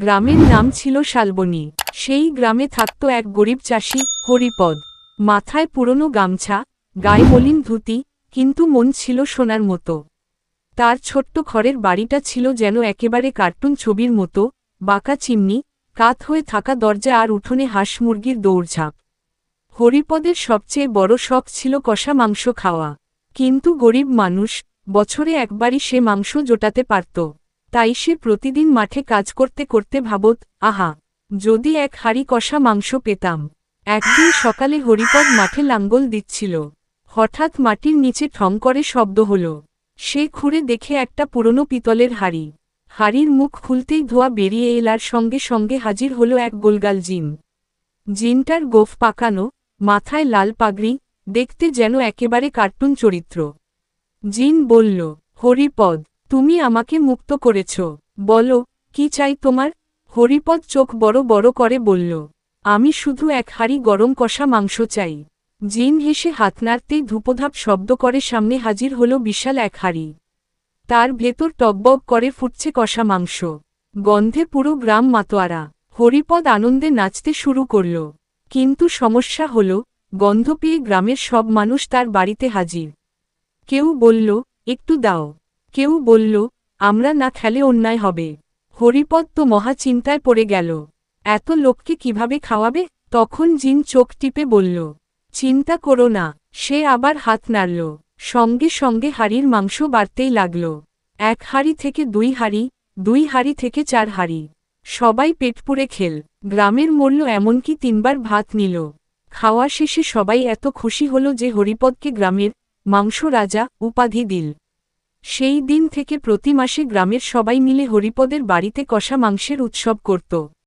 গ্রামের নাম ছিল শালবনী। সেই গ্রামে থাকত এক গরিব চাষি, হরিপদ। মাথায় পুরনো গামছা, গায়ে মলিন ধুতি, কিন্তু মন ছিল সোনার মতো। তার ছোট্ট ঘরের বাড়িটা ছিল যেন একেবারে কার্টুন ছবির মতো, বাঁকা চিমনি, কাত হয়ে থাকা দরজা আর উঠোনে হাঁস মুরগির দৌড়ঝাঁপ। হরিপদের সবচেয়ে বড় শখ ছিল কষা মাংস খাওয়া। কিন্তু গরিব মানুষ, বছরে একবারই সে মাংস জোটাতে পারত। তাই সে প্রতিদিন মাঠে কাজ করতে করতে ভাবত, আহা, যদি এক হাঁড়ি কষা মাংস পেতাম। একদিন সকালে হরিপদ মাঠে লাঙ্গল দিচ্ছিল। হঠাৎ মাটির নিচে ঠং করে শব্দ হল। সে খুঁড়ে দেখে একটা পুরনো পিতলের হাঁড়ি। হাঁড়ির মুখ খুলতেই ধোঁয়া বেরিয়ে এলার সঙ্গে সঙ্গে হাজির হল এক গোলগাল জিন। জিনটার গোঁফ পাকানো, মাথায় লাল পাগড়ি, দেখতে যেন একেবারে কার্টুন চরিত্র। জিন বলল, হরিপদ, তুমি আমাকে মুক্ত করেছ। বলো, কি চাই তোমার? হরিপদ চোখ বড় বড় করে বলল, আমি শুধু এক হাঁড়ি গরম কষা মাংস চাই। জিন হেসে হাত নাড়তেই ধূপধাপ শব্দ করে সামনে হাজির হল বিশাল এক হাঁড়ি। তার ভেতর টগবগ করে ফুটছে কষা মাংস। গন্ধে পুরো গ্রাম মাতোয়ারা। হরিপদ আনন্দে নাচতে শুরু করল। কিন্তু সমস্যা হল, গন্ধ পেয়ে গ্রামের সব মানুষ তার বাড়িতে হাজির। কেউ বলল, একটু দাও। কেউ বলল, আমরা না খেলে অন্যায় হবে। হরিপদ তো মহা চিন্তায় পড়ে গেল। এত লোককে কিভাবে খাওয়াবে? তখন জিন চোখ টিপে বলল, চিন্তা করো না। সে আবার হাত নাড়ল। সঙ্গে সঙ্গে হাঁড়ির মাংস বাড়তেই লাগল। এক হাঁড়ি থেকে দুই হাঁড়ি, দুই হাঁড়ি থেকে চার হাঁড়ি। সবাই পেট পুড়ে খেল। গ্রামের মূল্য এমনকি তিনবার ভাত নিল। খাওয়া শেষে সবাই এত খুশি হল যে হরিপদকে গ্রামের মাংস রাজা উপাধি দিল। সেই দিন থেকে প্রতি মাসে গ্রামের সবাই মিলে হরিপদের বাড়িতে কষা মাংসের উৎসব করত।